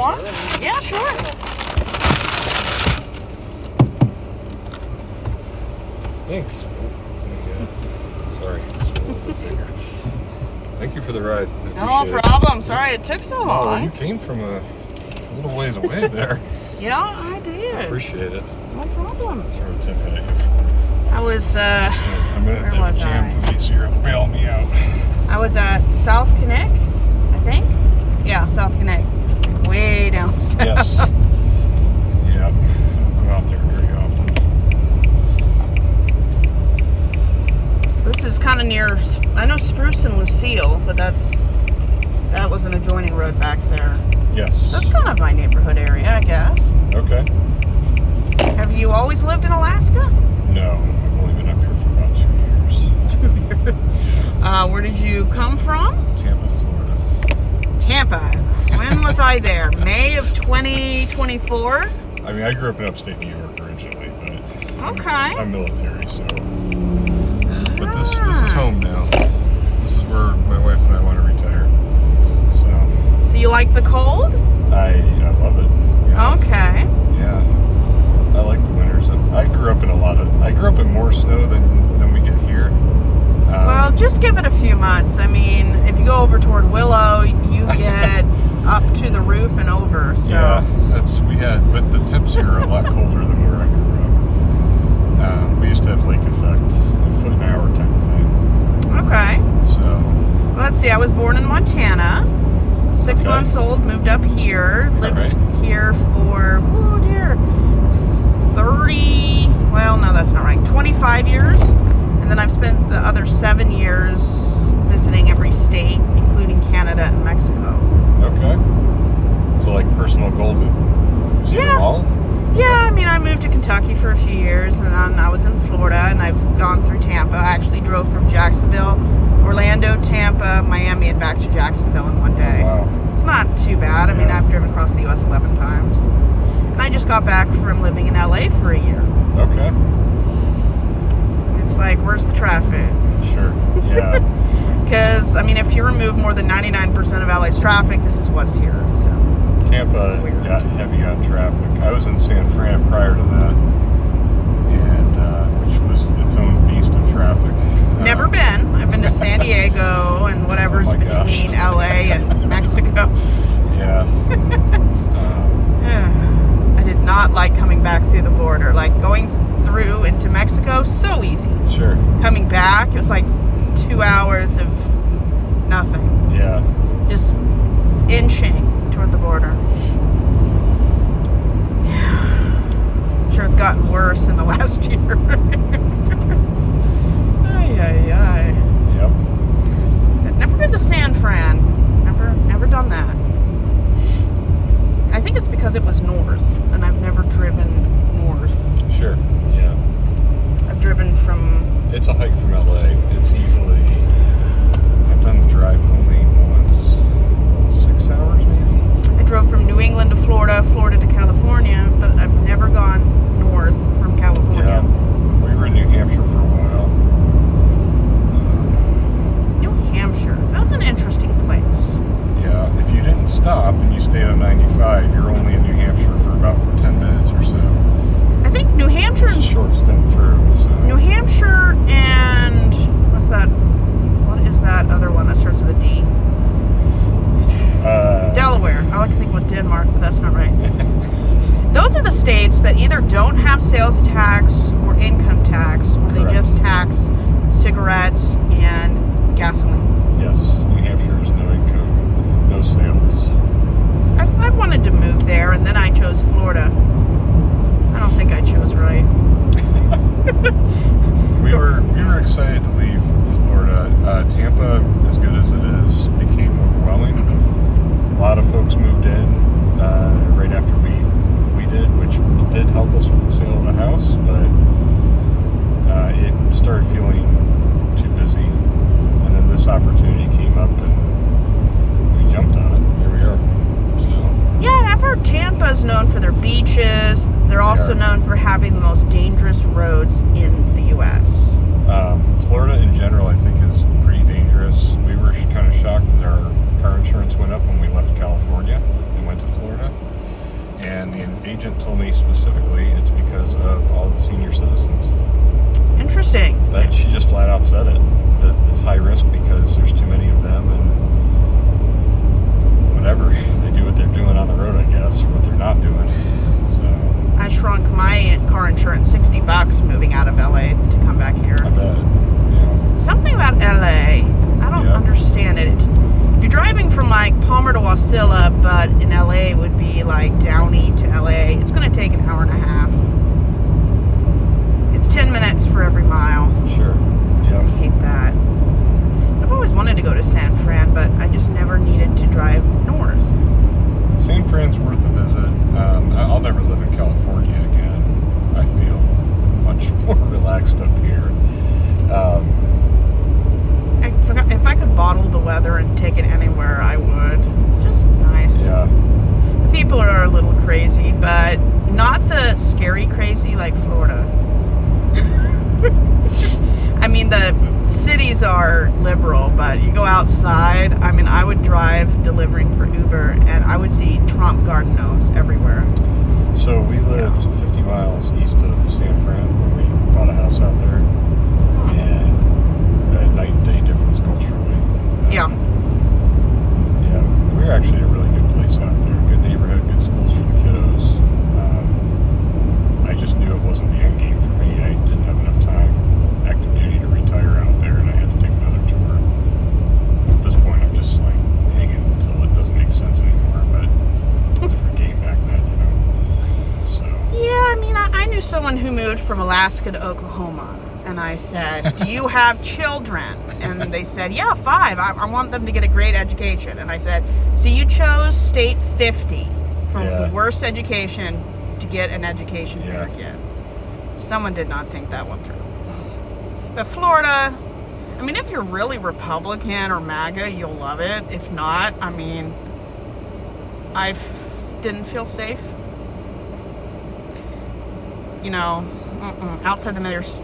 want? Sure. Yeah, sure. Thanks. Sorry, it's a little bit bigger. Thank you for the ride. I No appreciate it. problem. Sorry it took so Oh, well, long. you came from a little ways away there. Yeah, I did. I appreciate it. No problem. Throw a tip at you. I was, I'm where gonna was jam I? police here. Bail me out. I was at South Connect, I think. Yeah, South Connect. Way down south. Yes. Yeah. I don't go out there very often. This is kind of near, I know Spruce and Lucille, but that was an adjoining road back there. Yes. That's kind of my neighborhood area, I guess. Okay. Have you always lived in Alaska? No, I've only been up here for about 2 years. 2 years. Where did you come from? Tampa, Florida. Tampa. When was I there? May of 2024? I mean, I grew up in upstate New York originally, but Okay. I'm military, so. But this is home now. This is where my wife and I want to retire. So you like the cold? I love it. Yeah, Okay. Yeah. I like the winters. I grew up in more snow than we get here. Well, just give it a few months. I mean, if you go over toward Willow, you get up to the roof and over. So yeah, but the temps here are a lot colder than where I grew up. We used to have lake effect, a foot an hour type of thing. Okay. So. Let's see. I was born in Montana. 6 months old, moved up here, lived here for, 25 years. And then I've spent the other 7 years visiting every state, including Canada and Mexico. Okay. So like personal goal to see them all? Yeah, I mean, I moved to Kentucky for a few years, and then I was in Florida, and I've gone through Tampa. I actually drove from Jacksonville, Orlando, Tampa, Miami, and back to Jacksonville in one day. Wow. It's not too bad. I mean, I've driven across the U.S. 11 times. And I just got back from living in L.A. for a year. Okay. It's like, where's the traffic? Sure, yeah. Because, I mean, if you remove more than 99% of LA's traffic, this is what's here, so. Tampa got heavy on traffic. I was in San Fran prior to that, and which was its own beast of traffic. Never been. I've been to San Diego and whatever's between LA and Mexico. Yeah. I did not like coming back through the border. Like going through into Mexico, so easy. Sure. Coming back, it was like 2 hours of nothing. Yeah. Just inching toward the border. I'm sure it's gotten worse in the last year. Ay. Yep. I've never been to San Fran. Never done that. I think it's because it was north, and I've never driven north. Sure. Yeah. I've driven from. It's a hike from LA. It's easily. I've done the drive only once. 6 hours maybe. I drove from New England to Florida, Florida to California, but I've never gone north from California. Yeah. We were in New Hampshire for a while. New Hampshire. That's an interesting place. Yeah. If you didn't stop and you stayed on 95, you're only in New Hampshire for about 10 minutes or so. I think New Hampshire. It's a short stint through. So. New Hampshire and what's that? What is that other one that starts with a D? Delaware. All I could think was Denmark, but that's not right. Those are the states that either don't have sales tax or income tax, or they just tax cigarettes and gasoline. Yes, New Hampshire is no income, no sales. I wanted to move there, and then I chose Florida. I don't think I chose right. We were excited to leave Florida. Tampa, as good as it is, became overwhelming. A lot of folks moved in right after we did, which did help us with the sale of the house, but it started feeling too busy. And then this opportunity came up, and we jumped on it. Here we are. So. Yeah, I've heard Tampa's known for their beaches. They're also known for having the most dangerous roads in the U.S. Florida in general, I think, is pretty dangerous. We were kind of shocked that our car insurance went up when we left California and went to Florida. agent told me specifically it's because of all the senior citizens. Interesting. That she just flat out said it. That it's high risk because there's too many of them, and whatever they do, what they're doing on the road, I guess, or what they're not doing. So I shrunk my car insurance $60 moving out of LA to come back here. I bet. Yeah. Something about LA, I don't understand it. If you're driving from like Palmer to Wasilla, but in LA it would be like Downey to LA, it's going to take an hour and a half. It's 10 minutes for every mile. Sure. I Yeah. hate that. I've always wanted to go to San Fran, but I just never needed to drive north. San Fran's worth a visit. I'll never live in California again. I feel much more relaxed up here. If I could bottle the weather and take it anywhere, I would. It's just nice. Yeah. The people are a little crazy, but not the scary crazy like Florida. I mean, the cities are liberal, but you go outside, I mean, I would drive delivering for Uber, and I would see Trump garden gnomes everywhere. So we lived 50 miles east of San Fran when we bought a house out there, and a night and day difference culturally. Yeah. Yeah, we were actually in a really good place out there. Good neighborhood, good schools for the kiddos. I just knew it wasn't the end game for me. I didn't have enough time, active duty, to retire out there, and I had to take another tour. At this point, I'm just like hanging until it doesn't make sense anymore. But different game back then, you know. So Yeah, I mean, I knew someone who moved from Alaska to Oklahoma, and I said, do you have children? And they said, yeah, 5. I want them to get a great education. And I said, so you chose state 50 from the worst education to get an education for your kid. Someone did not think that one through. But Florida, I mean, if you're really Republican or MAGA, you'll love it. If not, I mean, I didn't feel safe. You know, outside the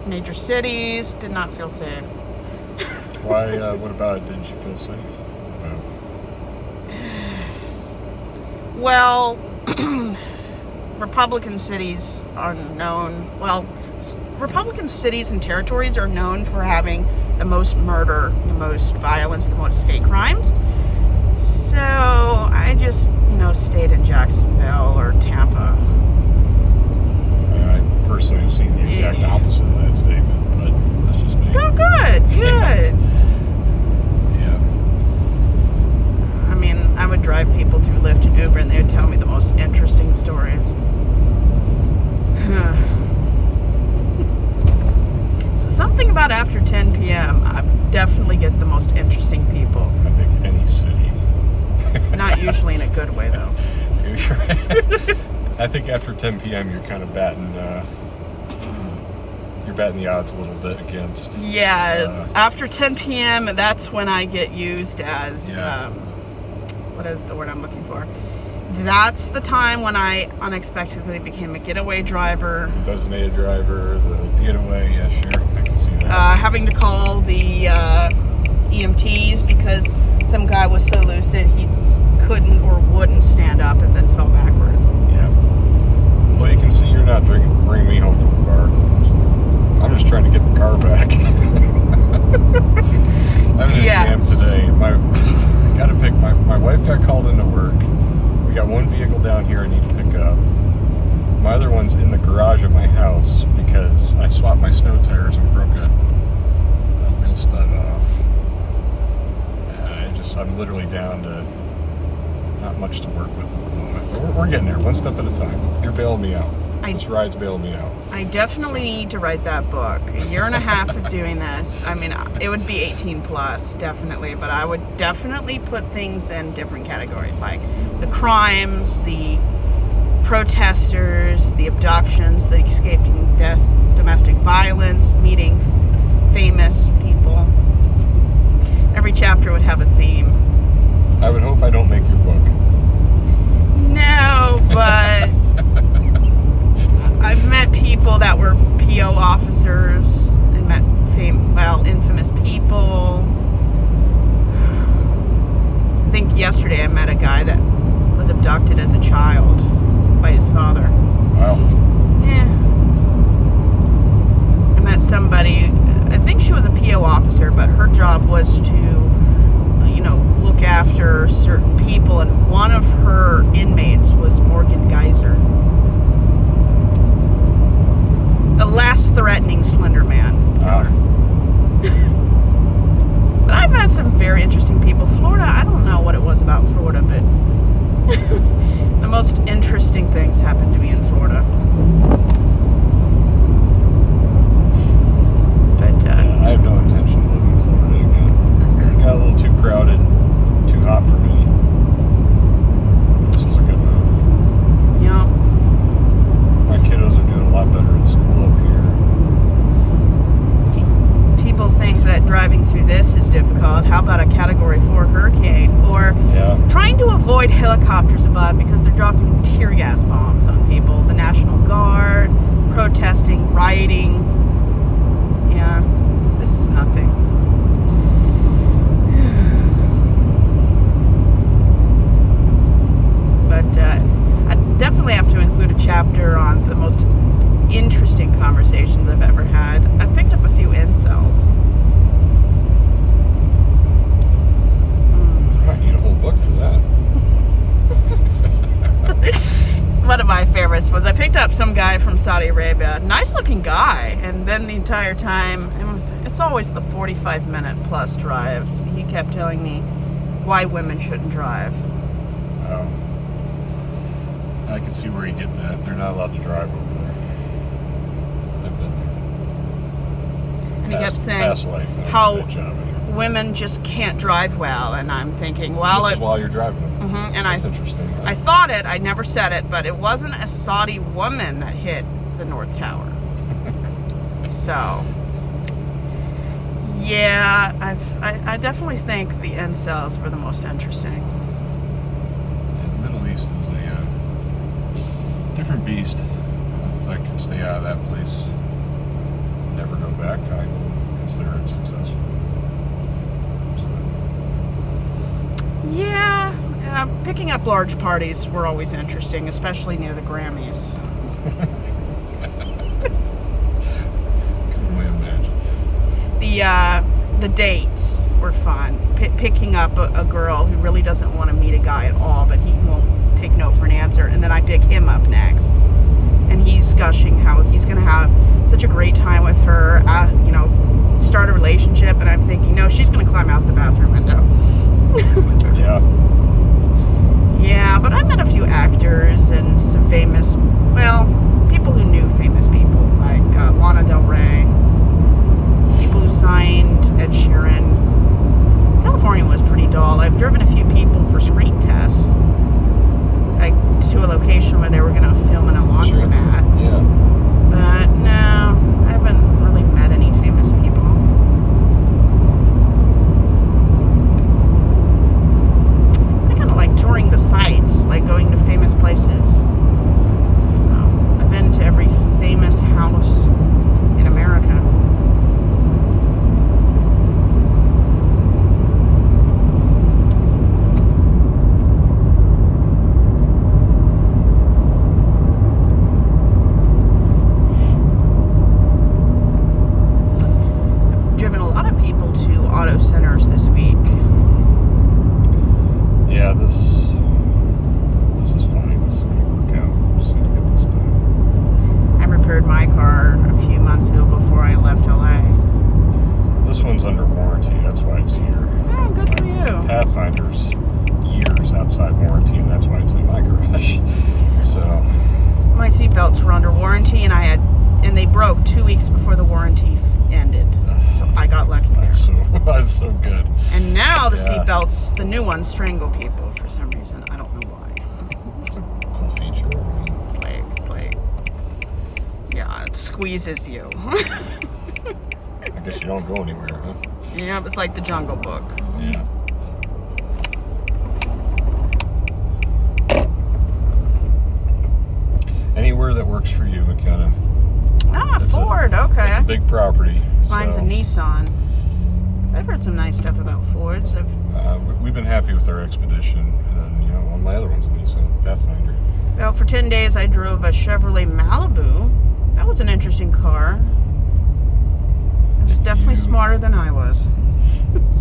major cities, did not feel safe. why? What about it? Didn't you feel safe? Well, Republican cities are known, Republican cities and territories are known for having the most murder, the most violence, the most hate crimes. So I just, stayed in Jacksonville or Tampa. I personally have seen the exact opposite of that statement, but that's just me. Oh, good. Yeah. I mean, I would drive people through Lyft and Uber, and they would tell me the most interesting stories. So something about after 10 p.m., I definitely get the most interesting people. I think any city. Not usually in a good way, though. I think after 10 p.m. you're kind of batting the odds a little bit against. Yes. After 10 p.m., that's when I get used as, what is the word I'm looking for? That's the time when I unexpectedly became a getaway driver. Designated driver, the getaway, yeah, sure. I can see that. Having to call the EMTs because some guy was so lucid he couldn't or wouldn't stand up and then fell backwards. Yeah. Well, you can see you're not bringing me home from the bar. I'm just trying to get the car back. I'm in a jam today. My wife got called into work. We got one vehicle down here I need to pick up. My other one's in the garage of my house because I swapped my snow tires and broke a wheel stud off. I'm literally down to not much to work with at the moment. But we're getting there, one step at a time. You're bailing me out. This ride's bailing me out. I definitely need to write that book. A year and a half of doing this. I mean, it would be 18 plus, definitely, but I would definitely put things in different categories, like the crimes, the protesters, the abductions, the escaping domestic violence, meeting famous people. Every chapter would have a theme. I would hope I don't make your book. No, but I've met people that were PO officers and met infamous people. I think yesterday I met a guy that was abducted as a child by his father. Wow. Yeah. I met somebody, I think she was a PO officer, but her job was to, look after certain people, and one of her inmates was Morgan Geyser. The less threatening Slender Man. But I've met some very interesting people. Florida, I don't know what it was about Florida, but the most interesting things happened to me in Florida. But I have no intention of living in Florida again. It got a little too crowded, too hot for me. This was a good move. yeah, My kiddos are doing a lot better in school up here. people think that driving through this is difficult. How about a Category 4 hurricane? Or Yeah. trying to avoid helicopters above because they're dropping tear gas bombs on people. The National Guard, protesting, rioting. Yeah, this is nothing. But I definitely have to include a chapter on the most interesting conversations I've ever had. I've picked up a few incels. I might need a whole book for that. One of my favorites was I picked up some guy from Saudi Arabia, nice looking guy, and then the entire time, it's always the 45-minute plus drives, he kept telling me why women shouldn't drive. I can see where you get that. They're not allowed to drive over there. I've been there. And he kept saying past life, how that job anyway. women just can't drive well, and I'm thinking, well, This is while you're driving them. and That's interesting. I thought it, I never said it, but it wasn't a Saudi woman that hit the North Tower. So, yeah, I definitely think the incels were the most interesting. Yeah, the Middle East is a different beast. If I can stay out of that place, never go back, I will consider it successful. So, Yeah, picking up large parties were always interesting, especially near the Grammys. can only imagine. The dates were fun. Picking up a girl who really doesn't want to meet a guy at all, but he won't take no for an answer, and then I pick him up next, and he's gushing how he's going to have such a great time with her, start a relationship, and I'm thinking, no, she's going to climb out the bathroom window. Yeah. Yeah, but I met a few actors and some famous, people who knew famous people, like Lana Del Rey, people who signed Ed Sheeran. California was pretty dull. I've driven a few people for screen tests, like to a location where they were going to film in a laundromat. Sure. Yeah. But no, I haven't really met any famous people. I kind of like touring the sites, like going to famous places. I've been to every famous house in America. Driven a lot of people to auto centers this week. Yeah, this is fine. This is going to work out. We just need to get this done. I repaired my car a few months ago before I left LA. This one's under warranty. That's why it's here. Oh, good for you. Pathfinder's years outside warranty, and that's why it's in my garage. So, My seatbelts were under warranty, and they broke 2 weeks before the warranty ended. So I got lucky there. that's so good. And now the Yeah. seatbelts, the new ones, strangle people for some reason. I don't know why. It's a cool feature. I mean, It's like, yeah, it squeezes you. I guess you don't go anywhere, huh? Yeah, it's like the Jungle Book. Yeah. Anywhere that works for you, McKenna. Ah, Ford, okay. It's a big property. Mine's a Nissan. I've heard some nice stuff about Fords. We've been happy with our Expedition, and then one of my other ones, a Nissan Pathfinder. Well, for 10 days I drove a Chevrolet Malibu. That was an interesting car. It was definitely smarter than I was.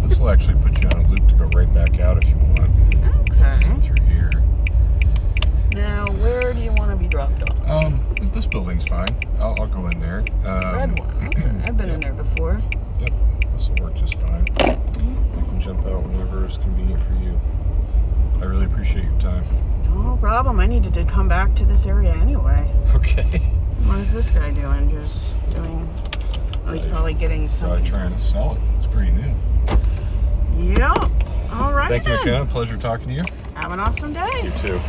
This will actually put you on a loop to go right back out if you want. Okay. Through here. Now, where do you want to be dropped off? This building's fine. I'll go in there. Red one. Okay. I've been in there before. Yep. This will work just fine. You can jump out whenever it's convenient for you. I really appreciate your time. No problem. I needed to come back to this area anyway. Okay. What is this guy doing? Just doing... Oh, he's probably getting something. Probably trying to sell it. It's pretty new. Yep. All right. Thank you, then. McKenna. Pleasure talking to you. Have an awesome day. You too.